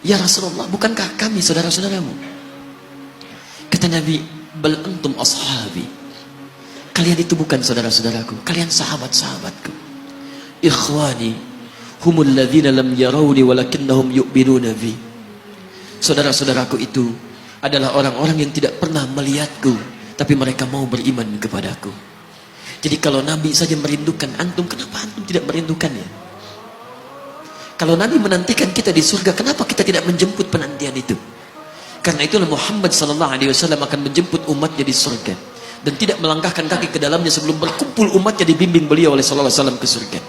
Ya Rasulullah, bukankah kami saudara-saudaramu? Kata Nabi, bal antum ashabi. Kalian itu bukan saudara-saudaraku, kalian sahabat-sahabatku. Ikhwani humul ladzina lam yarawni walakinnahum yu'minuna bi. Saudara-saudaraku itu adalah orang-orang yang tidak pernah melihatku, tapi mereka mau beriman kepadaku. Jadi kalau Nabi saja merindukan antum, kenapa antum tidak merindukannya? Kalau Nabi menantikan kita di surga, kenapa kita tidak menjemput penantian itu? Karena itulah Muhammad SAW akan menjemput umatnya di surga dan tidak melangkahkan kaki ke dalamnya sebelum berkumpul umatnya dibimbing beliau oleh SAW ke surga.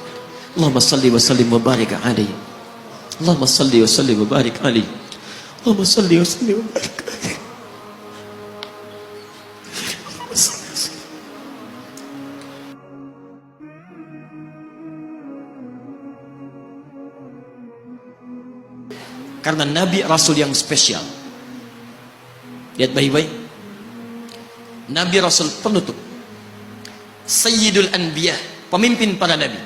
Allahumma salli wa sallim wa barik alaihi. Allahumma salli wa sallim wa barik alaihi. Allahumma salli wa sallim wa barik alaihi. Karena Nabi Rasul yang spesial. Lihat baik-baik. Nabi Rasul penutup, Sayyidul Anbiya, pemimpin para Nabi.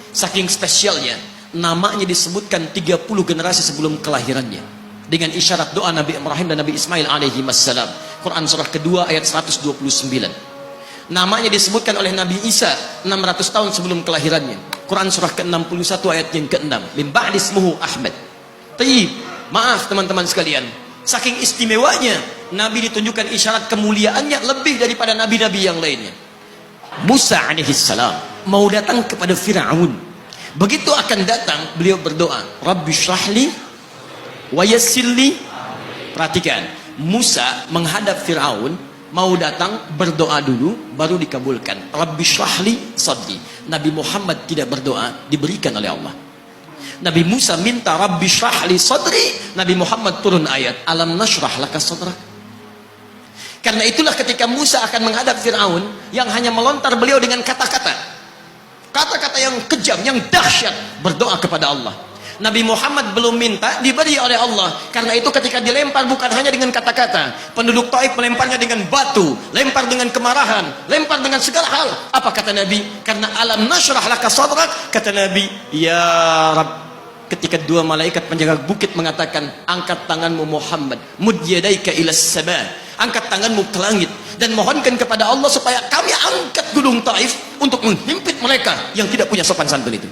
Saking spesialnya, namanya disebutkan 30 generasi sebelum kelahirannya, dengan isyarat doa Nabi Ibrahim dan Nabi Ismail alaihi wassalam. Quran surah kedua ayat 129. Namanya disebutkan oleh Nabi Isa 600 tahun sebelum kelahirannya. Quran surah ke-61 ayat yang ke-6. Min ba'di ismuhu Ahmad. Tayyib, maaf teman-teman sekalian, saking istimewanya Nabi ditunjukkan isyarat kemuliaannya lebih daripada nabi-nabi yang lainnya. Musa alaihissalam mau datang kepada Fir'aun. Begitu akan datang, beliau berdoa, Rabbi syrahli wa yassirli. Perhatikan, Musa menghadap Fir'aun, mau datang berdoa dulu baru dikabulkan. Rabbi syrahli sadri. Nabi Muhammad tidak berdoa, diberikan oleh Allah. Nabi Musa minta Rabbi syrahli sadri, Nabi Muhammad turun ayat alam nashrah laka sadrak. Karena itulah ketika Musa akan menghadap Fir'aun, yang hanya melontar beliau dengan kata-kata yang kejam, yang dahsyat, berdoa kepada Allah. Nabi Muhammad belum minta, diberi oleh Allah. Karena itu ketika dilempar bukan hanya dengan kata-kata, penduduk Taif melemparnya dengan batu, lempar dengan kemarahan, lempar dengan segala hal. Apa kata Nabi? Karena alam nashrah laka sadrak, kata Nabi, ya Rabb. Ketika dua malaikat penjaga bukit mengatakan, angkat tanganmu Muhammad, mud yadaika ilas sama, angkat tanganmu ke langit dan mohonkan kepada Allah supaya kami angkat gunung Taif untuk menghimpit mereka yang tidak punya sopan santun itu.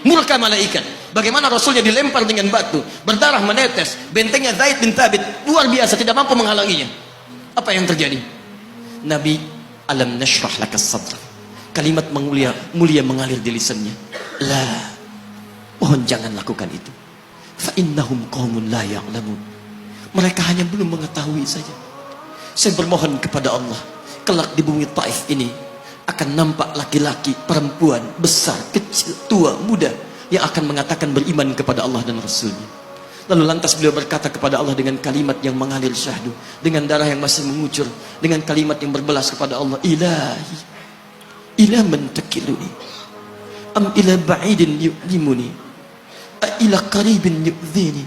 Murka malaikat. Bagaimana Rasulnya dilempar dengan batu, berdarah menetes, bentengnya Zaid bin Thabit luar biasa, tidak mampu menghalanginya. Apa yang terjadi? Nabi, alam nashrah laka sadrak. Kalimat mulia mengalir di lisannya. La, mohon jangan lakukan itu. Fa innahum qaumun la ya'lamun. Mereka hanya belum mengetahui saja. Saya bermohon kepada Allah, kelak di bumi Taif ini akan nampak laki-laki, perempuan, besar, kecil, tua, muda, yang akan mengatakan beriman kepada Allah dan Rasulnya. Lalu lantas beliau berkata kepada Allah dengan kalimat yang mengalir syahdu, dengan darah yang masih mengucur, dengan kalimat yang berbelas kepada Allah, Ilahi, ila man takiluni, am ila ba'idin yu'limuni, a ila qaribin yu'zini,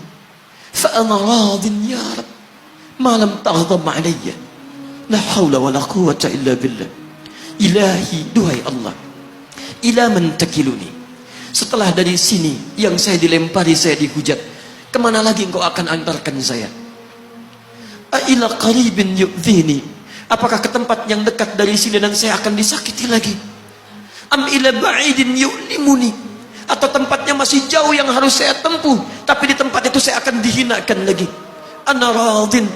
fa ana radin ya Rab, ma lam taghdab alayya, la hawla wa la quwwata illa billah. Ilahi, duhai Allah, ila man takiluni, setelah dari sini yang saya dilempari, saya dihujat, kemana lagi engkau akan antarkan saya? Ila qaribin yu'zini, apakah ke tempat yang dekat dari sini dan saya akan disakiti lagi? Am ila ba'idin yu'limuni, atau tempatnya masih jauh yang harus saya tempuh, tapi di tempat itu saya akan dihinakan lagi. Ana radin,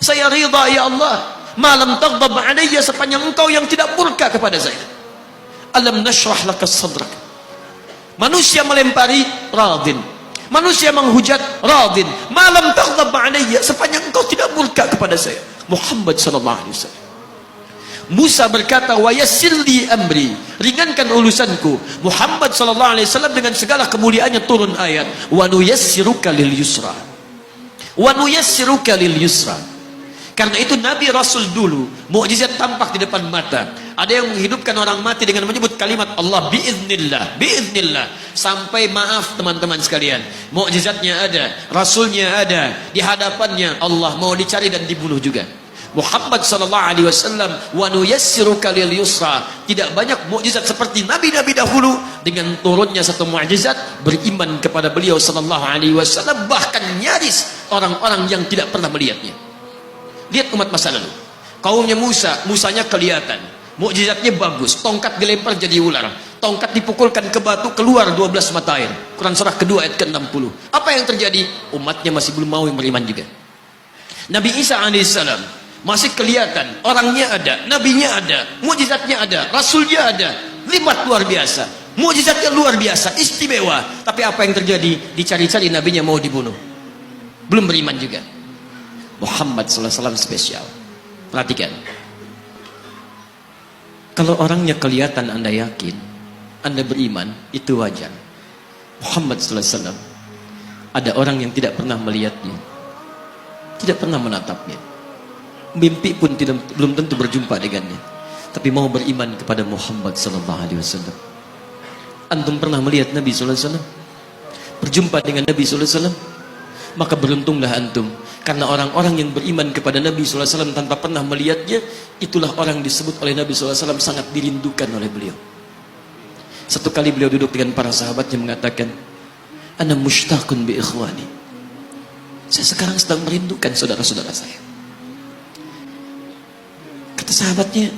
saya ridha ya Allah, malam taghdab alayya, sepanjang engkau yang tidak murka kepada saya. Alam nashrah laka sadrak. Manusia melempari, radin. Manusia menghujat, radin. Malam taghdab alayya, sepanjang engkau tidak murka kepada saya. Muhammad sallallahu alaihi wasallam. Musa berkata, wa yassirli amri, ringankan urusanku. Muhammad sallallahu alaihi wasallam dengan segala kemuliaannya turun ayat, wa nuyassiruka lil yusra. Wa nuyassiruka lil yusra. Karena itu Nabi Rasul dulu mukjizat tampak di depan mata. Ada yang menghidupkan orang mati dengan menyebut kalimat Allah biiznillah, biiznillah. Sampai maaf teman-teman sekalian, mukjizatnya ada, Rasulnya ada, di hadapannya Allah mau dicari dan dibunuh juga. Muhammad sallallahu alaihi wasallam, wa nuyassiruka lil yusra. Tidak banyak mukjizat seperti nabi-nabi dahulu. Dengan turunnya satu mukjizat, beriman kepada beliau sallallahu alaihi wasallam, bahkan nyaris orang-orang yang tidak pernah melihatnya. Lihat umat masa lalu. Kaumnya Musa, Musanya kelihatan, mukjizatnya bagus, tongkat dilempar jadi ular, tongkat dipukulkan ke batu, keluar 12 mata air. Quran surah kedua ayat ke-60. Apa yang terjadi? Umatnya masih belum mau beriman juga. Nabi Isa alaihissalam masih kelihatan, orangnya ada, nabinya ada, mukjizatnya ada, rasulnya ada, lipat luar biasa, mukjizatnya luar biasa, istimewa. Tapi apa yang terjadi? Dicari-cari nabinya mau dibunuh, belum beriman juga. Muhammad sallallahu alaihi wasallam spesial. Perhatikan, kalau orangnya kelihatan Anda yakin, Anda beriman, itu wajar. Muhammad sallallahu alaihi wasallam, ada orang yang tidak pernah melihatnya, tidak pernah menatapnya, mimpi pun belum tentu berjumpa dengannya, tapi mau beriman kepada Muhammad sallallahu alaihi wasallam. Antum pernah melihat Nabi sallallahu alaihi wasallam? Berjumpa dengan Nabi sallallahu alaihi wasallam? Maka beruntunglah antum, karena orang-orang yang beriman kepada Nabi sallallahu alaihi wasallam tanpa pernah melihatnya, itulah orang disebut oleh Nabi sallallahu alaihi wasallam sangat dirindukan oleh beliau. Satu kali beliau duduk dengan para sahabatnya mengatakan, "Ana mushtaqun bi ikhwani." Saya sekarang sedang merindukan saudara-saudara saya. Kata sahabatnya,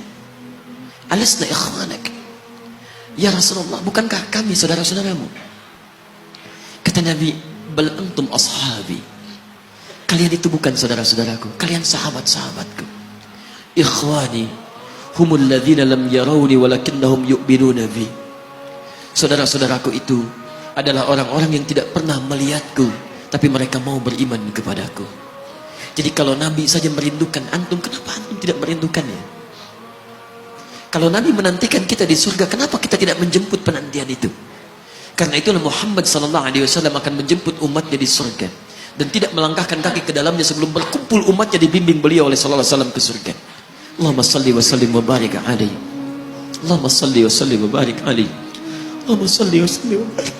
"Alasna ikhwanak?" Ya Rasulullah, bukankah kami saudara-saudaramu? Kata Nabi, "Bal antum ashabi." Kalian itu bukan saudara-saudaraku, kalian sahabat-sahabatku. Ikhwani humul ladzina lam yarawni walakinnahum yu'minuna bi. Saudara-saudaraku itu adalah orang-orang yang tidak pernah melihatku, tapi mereka mau beriman kepadaku. Jadi kalau Nabi saja merindukan antum, kenapa antum tidak merindukannya? Kalau Nabi menantikan kita di surga, kenapa kita tidak menjemput penantian itu? Karena itulah Muhammad sallallahu alaihi wasallam akan menjemput umatnya di surga, dan tidak melangkahkan kaki ke dalamnya sebelum berkumpul umatnya dibimbing beliau oleh sallallahu alaihi wasallam ke surga. Allahumma salli wa sallim wa barik alaihi. Allahumma salli wa sallim wa barik alaihi. Allahumma salli wa sallim wa barik